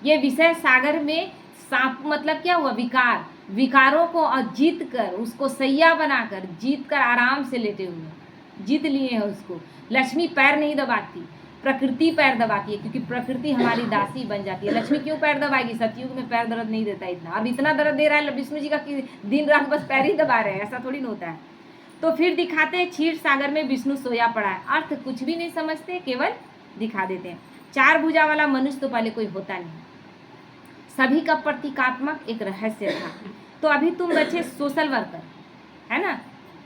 ये विषय सागर में सांप मतलब क्या हुआ? विकार, विकारों को जीत कर, उसको सैया बनाकर, जीत कर आराम से लेटे हुए, जीत लिए हैं उसको। लक्ष्मी पैर नहीं दबाती, प्रकृति पैर दबाती है, क्योंकि प्रकृति हमारी दासी बन जाती है। लक्ष्मी क्यों पैर दबाएगी? सतयुग में पैर दर्द नहीं देता इतना, अब इतना दर्द दे रहा है विष्णु जी का कि दिन रात बस पैर ही दबा रहे हैं, ऐसा थोड़ी ना होता है। तो फिर दिखाते हैं क्षीर सागर में विष्णु सोया पड़ा है, अर्थ कुछ भी नहीं समझते, केवल दिखा देते हैं। चार भुजा वाला मनुष्य तो पहले कोई होता नहीं, सभी का प्रतीकात्मक एक रहस्य था। तो अभी तुम बच्चे सोशल वर्कर है ना,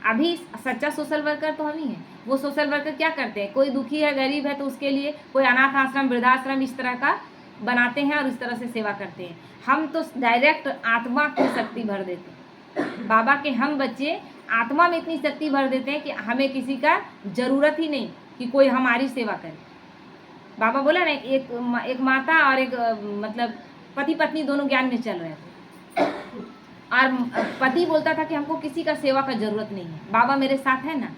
अभी सच्चा सोशल वर्कर तो हम ही हैं। वो सोशल वर्कर क्या करते हैं? कोई दुखी है, गरीब है, तो उसके लिए कोई अनाथ आश्रम, वृद्धाश्रम इस तरह का बनाते हैं और इस तरह से सेवा करते हैं। हम तो डायरेक्ट आत्मा की शक्ति भर देते हैं। बाबा के हम बच्चे आत्मा में इतनी शक्ति भर देते हैं कि हमें किसी का जरूरत ही नहीं कि कोई हमारी सेवा करे। बाबा बोला ना, एक माता और एक मतलब पति पत्नी दोनों ज्ञान में चल रहे थे। और पति बोलता था कि हमको किसी का सेवा का जरूरत नहीं है, बाबा मेरे साथ है ना।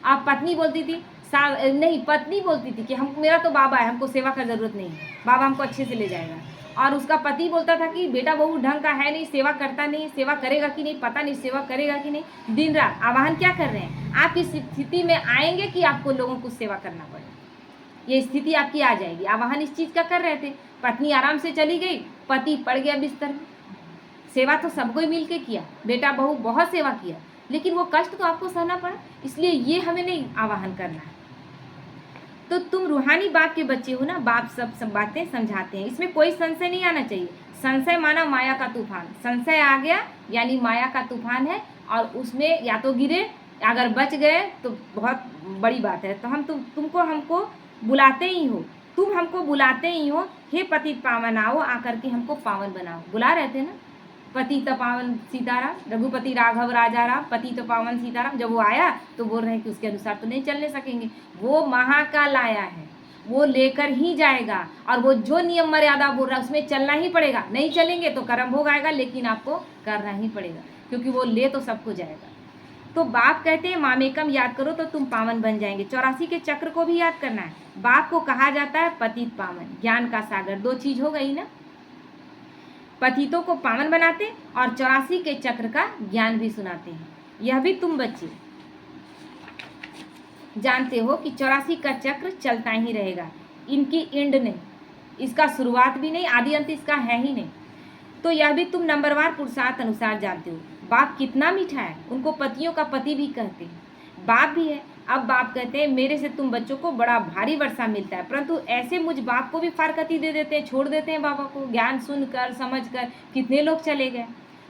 अब पत्नी बोलती थी नहीं, पत्नी बोलती थी कि हम, मेरा तो बाबा है, हमको सेवा का जरूरत नहीं है, बाबा हमको अच्छे से ले जाएगा। और उसका पति बोलता था कि बेटा बहू ढंग का है नहीं, सेवा करता नहीं, सेवा करेगा कि नहीं पता नहीं, सेवा करेगा कि नहीं। दिन रात आवाहन क्या कर रहे हैं, आप इस स्थिति में आएंगे कि आपको लोगों को सेवा करना पड़े, ये स्थिति आपकी आ जाएगी। आवाहन इस चीज का कर रहे थे। पत्नी आराम से चली गई, पति पड़ गया बिस्तर में। सेवा तो सबको ही मिल के किया, बेटा बहू बहुत सेवा किया, लेकिन वो कष्ट तो आपको सहना पड़ा, इसलिए ये हमें नहीं आवाहन करना है। तो तुम रूहानी बाप के बच्चे हो ना, बाप सब बातें समझाते हैं, इसमें कोई संशय नहीं आना चाहिए। संशय माना माया का तूफान, संशय आ गया यानी माया का तूफान है, और उसमें या तो गिरे, अगर बच गए तो बहुत बड़ी बात है। तो हम तुमको हमको बुलाते ही हो, तुम हमको बुलाते ही हो, हे पतित पावन आओ, आकर के हमको पावन बनाओ। बुला रहे थे ना, पतित पावन सीताराम, रघुपति राघव राजा राम, पतित पावन सीताराम। जब वो आया तो बोल रहे हैं कि उसके अनुसार तो नहीं चलने सकेंगे, वो महाकाल आया है, वो लेकर ही जाएगा, और वो जो नियम मर्यादा बोल रहा है उसमें चलना ही पड़ेगा। नहीं चलेंगे तो कर्म भोग आएगा, लेकिन आपको करना ही पड़ेगा, क्योंकि वो ले तो सबको जाएगा। तो बाप कहते हैं मामेकम याद करो तो तुम पावन बन जाएंगे। 84 के चक्र को भी याद करना है। बाप को कहा जाता है पतित पावन, ज्ञान का सागर। दो चीज हो गई ना, पतितों को पावन बनाते और 84 के चक्र का ज्ञान भी सुनाते हैं। यह भी तुम बच्चे जानते हो कि 84 का चक्र चलता ही रहेगा, इनकी एंड नहीं, इसका शुरुआत भी नहीं, आदि अंत इसका है ही नहीं। तो यह भी तुम नंबरवार पुरुषार्थ अनुसार जानते हो। बाप कितना मीठा है, उनको पतियों का पति भी कहते हैं, बाप भी है। अब बाप कहते हैं मेरे से तुम बच्चों को बड़ा भारी वर्षा मिलता है, परंतु ऐसे मुझ बाप को भी फारकती दे देते हैं, छोड़ देते हैं बाबा को। ज्ञान सुनकर समझकर कितने लोग चले गए।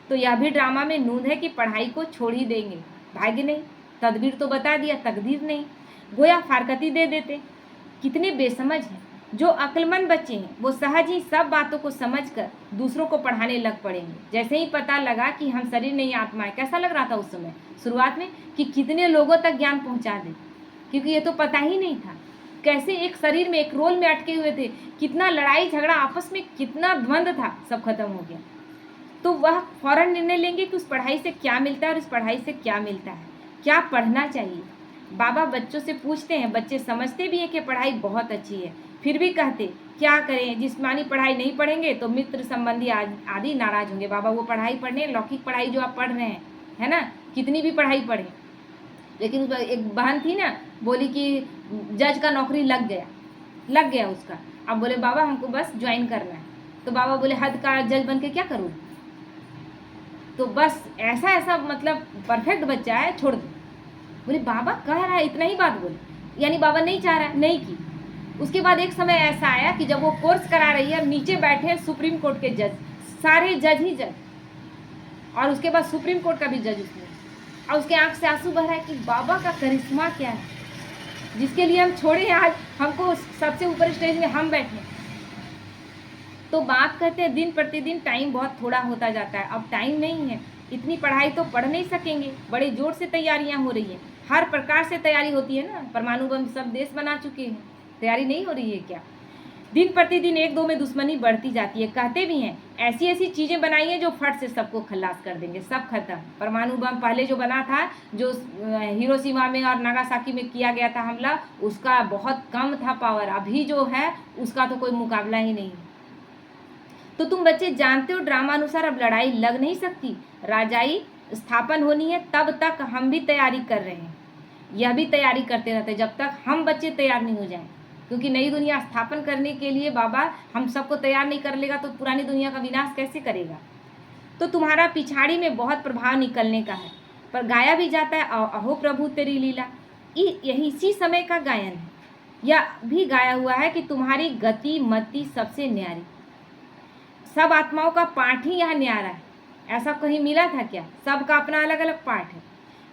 तो यह भी ड्रामा में नूंद है कि पढ़ाई को छोड़ ही देंगे, भाग्य नहीं, तदबीर तो बता दिया, तकदीर नहीं, गोया फारकती दे देते। कितने बेसमझ हैं। जो अक्लमंद बच्चे हैं वो सहज ही सब बातों को समझकर दूसरों को पढ़ाने लग पड़ेंगे। जैसे ही पता लगा कि हम शरीर नहीं आत्मा है, कैसा लग रहा था उस समय शुरुआत में कि कितने लोगों तक ज्ञान पहुंचा दे, क्योंकि ये तो पता ही नहीं था। कैसे एक शरीर में एक रोल में अटके हुए थे, कितना लड़ाई झगड़ा आपस में, कितना द्वंद्व था, सब खत्म हो गया। तो वह फौरन निर्णय लेंगे कि उस पढ़ाई से क्या मिलता है और इस पढ़ाई से क्या मिलता है, क्या पढ़ना चाहिए। बाबा बच्चों से पूछते हैं, बच्चे समझते भी हैं कि पढ़ाई बहुत अच्छी है, फिर भी कहते क्या करें, जिस्मानी पढ़ाई नहीं पढ़ेंगे तो मित्र संबंधी आदि नाराज होंगे। बाबा वो पढ़ाई पढ़ने, लौकिक पढ़ाई जो आप पढ़ रहे हैं, है ना, कितनी भी पढ़ाई पढ़े, लेकिन उस एक बहन थी ना, बोली कि जज का नौकरी लग गया उसका। अब बोले बाबा हमको बस ज्वाइन करना है। तो बाबा बोले हद का जज बन के क्या करूँ। तो बस ऐसा मतलब परफेक्ट बच्चा है, छोड़ दो। बोले बाबा कह रहा है, इतना ही बात बोले, यानी बाबा नहीं चाह रहा है, नहीं की। उसके बाद एक समय ऐसा आया कि जब वो कोर्स करा रही है, नीचे बैठे हैं सुप्रीम कोर्ट के जज, सारे जज ही जज, और उसके बाद सुप्रीम कोर्ट का भी जज उसमें, और उसके आंख से आंसू बह रहा है कि बाबा का करिश्मा क्या है, जिसके लिए हम छोड़े हैं, आज हमको सबसे ऊपर स्टेज में हम बैठे। तो बात कहते हैं दिन प्रतिदिन टाइम बहुत थोड़ा होता जाता है, अब टाइम नहीं है, इतनी पढ़ाई तो पढ़ नहीं सकेंगे, बड़े जोर से तैयारियां हो रही हैं, हर प्रकार से तैयारी होती है ना, परमाणु बम सब देश बना चुके हैं, तैयारी नहीं हो रही है क्या। दिन प्रतिदिन एक दो में दुश्मनी बढ़ती जाती है। कहते भी हैं ऐसी ऐसी चीज़ें बनाइए जो फट से सबको खल्लास कर देंगे, सब खत्म। परमाणु बम पहले जो बना था, जो हिरोशिमा में और नागासाकी में किया गया था हमला, उसका बहुत कम था पावर, अभी जो है उसका तो कोई मुकाबला ही नहीं। तो तुम बच्चे जानते हो ड्रामा अनुसार अब लड़ाई लग नहीं सकती, राजाई स्थापन होनी है, तब तक हम भी तैयारी कर रहे हैं, यह भी तैयारी करते रहते हैं जब तक हम बच्चे तैयार नहीं हो जाएं, क्योंकि नई दुनिया स्थापन करने के लिए बाबा हम सबको तैयार नहीं कर लेगा तो पुरानी दुनिया का विनाश कैसे करेगा। तो तुम्हारा पिछाड़ी में बहुत प्रभाव निकलने का है, पर गाया भी जाता है अहो प्रभु तेरी लीला, यही इसी समय का गायन है। यह भी गाया हुआ है कि तुम्हारी गति मति सबसे न्यारी, सब आत्माओं का पाठ ही यहाँ न्यारा है, ऐसा कहीं मिला था क्या। सबका अपना अलग अलग पाठ है।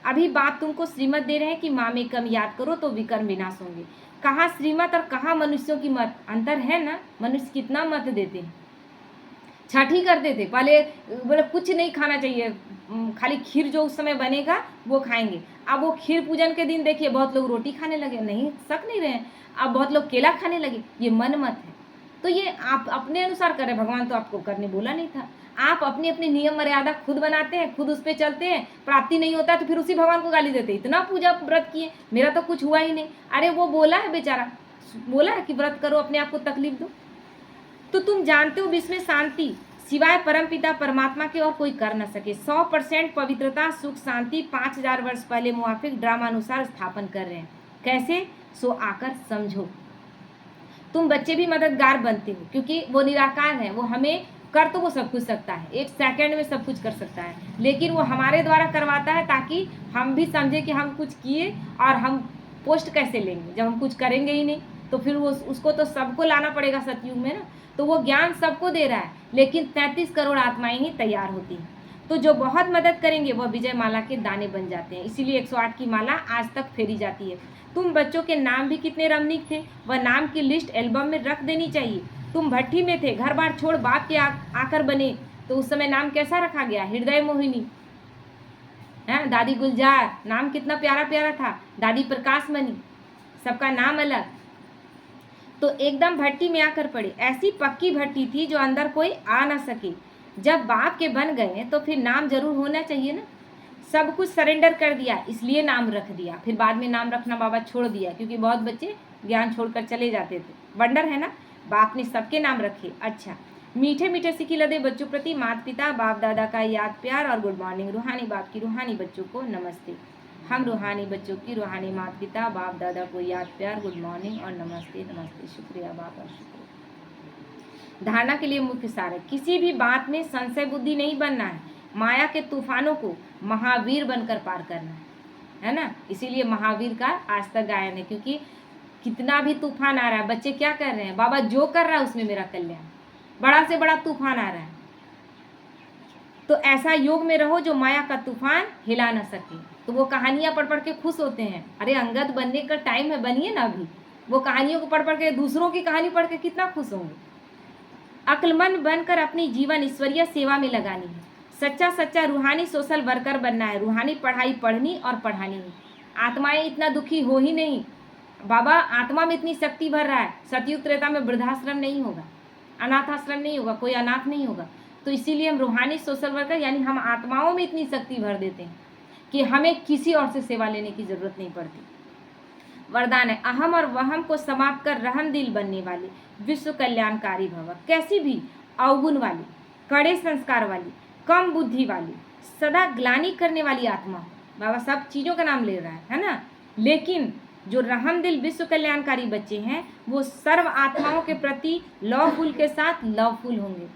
अभी बाप तुमको श्रीमत दे रहे हैं कि माँ में कम याद करो तो विकर्म विनाश होंगे। कहाँ श्रीमत और कहाँ मनुष्यों की मत, अंतर है ना। मनुष्य कितना मत देते हैं, छठी करते थे पहले, बोले कुछ नहीं खाना चाहिए, खाली खीर जो उस समय बनेगा वो खाएंगे। अब वो खीर पूजन के दिन देखिए बहुत लोग रोटी खाने लगे, नहीं सक नहीं रहे, अब बहुत लोग केला खाने लगे, ये मन मत है। तो ये आप अपने अनुसार करें, भगवान तो आपको करने बोला नहीं था। आप अपनी अपनी नियम मर्यादा खुद बनाते हैं, खुद उस पर चलते हैं, प्राप्ति नहीं होता तो फिर उसी भगवान को गाली देते हैं, इतना पूजा व्रत किए, मेरा तो कुछ हुआ ही नहीं। अरे वो बोला है बेचारा, बोला है कि व्रत करो, अपने आप को तकलीफ दो। तो तुम जानते हो विश्व में शांति सिवाय परमपिता परमात्मा के और कोई कर न सके। 100% पवित्रता, सुख, शांति 5000 वर्ष पहले मुआफिक ड्रामानुसार स्थापन कर रहे हैं। कैसे? सो आकर समझो। तुम बच्चे भी मददगार बनते हो, क्योंकि वो निराकार है, वो हमें कर तो वो सब कुछ सकता है, 1 सेकंड में सब कुछ कर सकता है, लेकिन वो हमारे द्वारा करवाता है ताकि हम भी समझे कि हम कुछ किए, और हम पोस्ट कैसे लेंगे जब हम कुछ करेंगे ही नहीं। तो फिर वो उसको तो सबको लाना पड़ेगा सतयुग में ना। तो वो ज्ञान सबको दे रहा है, लेकिन 33 करोड़ आत्माएं ही तैयार होती हैं। तो जो बहुत मदद करेंगे वह विजय माला के दाने बन जाते हैं। इसीलिए 108 की माला आज तक फेरी जाती है। तुम बच्चों के नाम भी कितने रमणीक थे, वह नाम की लिस्ट एल्बम में रख देनी चाहिए। तुम भट्टी में थे, घर बार छोड़ बाप के आकर बने, तो उस समय नाम कैसा रखा गया? हृदय मोहिनी है। दादी गुलजार, नाम कितना प्यारा प्यारा था। दादी प्रकाश मणि, सबका नाम अलग। तो एकदम भट्टी में आकर पड़े। ऐसी पक्की भट्टी थी जो अंदर कोई आ ना सके। जब बाप के बन गए तो फिर नाम जरूर होना चाहिए ना। सब कुछ सरेंडर कर दिया, इसलिए नाम रख दिया। फिर बाद में नाम रखना बाबा छोड़ दिया, क्योंकि बहुत बच्चे ज्ञान छोड़कर चले जाते थे। वंडर है ना, बाप ने सबके नाम रखे। अच्छा, मीठे मीठे सिकी लदे बच्चों प्रति माता पिता बाप दादा का याद प्यार और गुड मॉर्निंग। रूहानी बाप की रूहानी बच्चों को नमस्ते। हम रूहानी बच्चों की रूहानी माता पिता बाप दादा को याद प्यार, गुड मॉर्निंग और नमस्ते। नमस्ते, शुक्रिया बाप और शुक्रिया। धारणा के लिए मुख्य सार है, किसी भी बात में संशय बुद्धि नहीं बनना है। माया के तूफानों को महावीर बनकर पार करना है ना। इसीलिए महावीर का आज तक गायन है, क्योंकि कितना भी तूफान आ रहा है, बच्चे क्या कर रहे हैं? बाबा जो कर रहा है उसमें मेरा कल्याण। बड़ा से बड़ा तूफान आ रहा है, तो ऐसा योग में रहो जो माया का तूफान हिला ना सके। तो वो कहानियां पढ़ पढ़ के खुश होते हैं। अरे अंगद बनने का टाइम है, बनिए ना अभी। वो कहानियों को पढ़ पढ़ के, दूसरों की कहानी पढ़ के कितना खुश होंगे। अक्लमंद बनकर अपनी जीवन ईश्वरीय सेवा में लगानी है। सच्चा सच्चा रूहानी सोशल वर्कर बनना है। रूहानी पढ़ाई पढ़नी और पढ़ानी है। आत्माएं इतना दुखी हो ही नहीं। बाबा आत्मा में इतनी शक्ति भर रहा है। सतयुग त्रेता में वृद्धाश्रम नहीं होगा, अनाथ आश्रम नहीं होगा, कोई अनाथ नहीं होगा। तो इसीलिए हम रूहानी सोशल वर्कर, यानी हम आत्माओं में इतनी शक्ति भर देते हैं कि हमें किसी और से सेवा लेने की जरूरत नहीं पड़ती। वरदान है, अहम और वहम को समाप्त कर रहम दिल बनने वाले विश्व कल्याणकारी भव। कैसी भी अवगुण वाली, कड़े संस्कार वाली, कम बुद्धि वाली, सदा ग्लानि करने वाली आत्मा, बाबा सब चीज़ों का नाम ले रहा है ना। लेकिन जो रहम दिल विश्व कल्याणकारी बच्चे हैं वो सर्व आत्माओं के प्रति लवफुल के साथ लवफुल होंगे।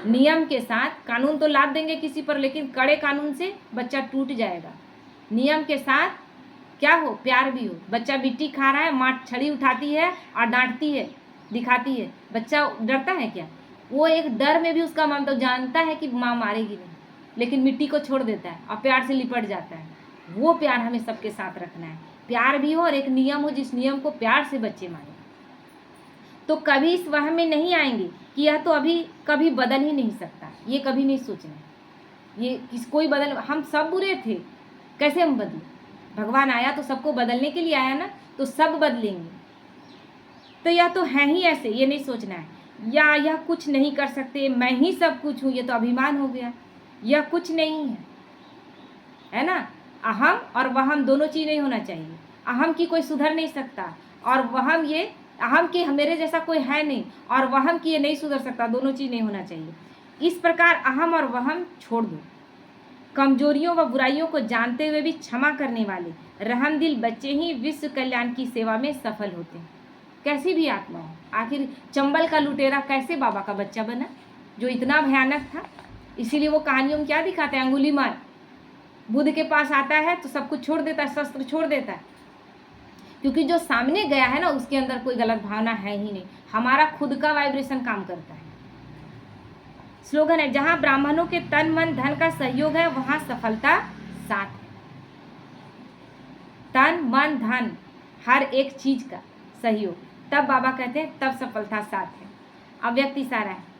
नियम के साथ, कानून तो लाद देंगे किसी पर, लेकिन कड़े कानून से बच्चा टूट जाएगा। नियम के साथ क्या हो? प्यार भी हो। बच्चा मिट्टी खा रहा है, माँ छड़ी उठाती है और डांटती है, दिखाती है, बच्चा डरता है क्या? वो एक डर में भी उसका मन तो जानता है कि माँ मारेगी नहीं, लेकिन मिट्टी को छोड़ देता है और प्यार से लिपट जाता है। वो प्यार हमें सबके साथ रखना है। प्यार भी हो और एक नियम हो, जिस नियम को प्यार से बच्चे माने। तो कभी इस वहम में नहीं आएंगे कि यह तो अभी कभी बदल ही नहीं सकता। ये कभी नहीं सोचना है ये कोई बदल, हम सब बुरे थे, कैसे हम बदले? भगवान आया तो सबको बदलने के लिए आया ना, तो सब बदलेंगे। तो यह तो है ही ऐसे, ये नहीं सोचना है या यह कुछ नहीं कर सकते, मैं ही सब कुछ हूँ, ये तो अभिमान हो गया। यह कुछ नहीं है ना। अहम और वहम दोनों चीज़ नहीं होना चाहिए। अहम की कोई सुधर नहीं सकता, और वहम ये अहम की मेरे जैसा कोई है नहीं, और वहम की ये नहीं सुधर सकता, दोनों चीज़ नहीं होना चाहिए। इस प्रकार अहम और वहम छोड़ दो। कमजोरियों व बुराइयों को जानते हुए भी क्षमा करने वाले रहमदिल बच्चे ही विश्व कल्याण की सेवा में सफल होते हैं। कैसी भी आत्मा हो, आखिर चंबल का लुटेरा कैसे बाबा का बच्चा बना, जो इतना भयानक था। इसीलिए वो कहानियों में क्या दिखाते हैं? अंगुली मार बुद्ध के पास आता है तो सब कुछ छोड़ देता है, शस्त्र छोड़ देता है, क्योंकि जो सामने गया है ना उसके अंदर कोई गलत भावना है ही नहीं। हमारा खुद का वाइब्रेशन काम करता है। स्लोगन है, जहां ब्राह्मणों के तन मन धन का सहयोग है वहां सफलता साथ है। तन मन धन हर एक चीज का सहयोग, तब बाबा कहते हैं तब सफलता साथ है। अव्यक्त इशारा है,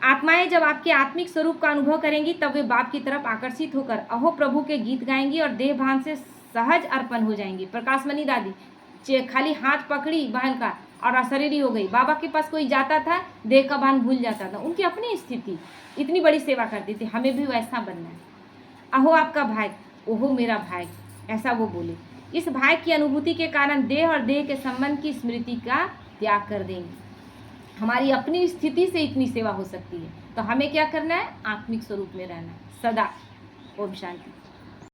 आत्माएं जब आपके आत्मिक स्वरूप का अनुभव करेंगी तब वे बाप की तरफ आकर्षित होकर अहो प्रभु के गीत गाएंगी और देह भान से सहज अर्पण हो जाएंगी। प्रकाशमणि दादी खाली हाथ पकड़ी बहन का और अशरीरी हो गई। बाबा के पास कोई जाता था, देह का भान भूल जाता था। उनकी अपनी स्थिति, इतनी बड़ी सेवा करती थी। हमें भी वैसा बनना है। अहो आपका भाई, ओहो मेरा भाई, ऐसा वो बोले। इस भाई की अनुभूति के कारण देह और देह के संबंध की स्मृति का त्याग कर देंगे। हमारी अपनी स्थिति से इतनी सेवा हो सकती है, तो हमें क्या करना है? आत्मिक स्वरूप में रहना है सदा। ओम शांति।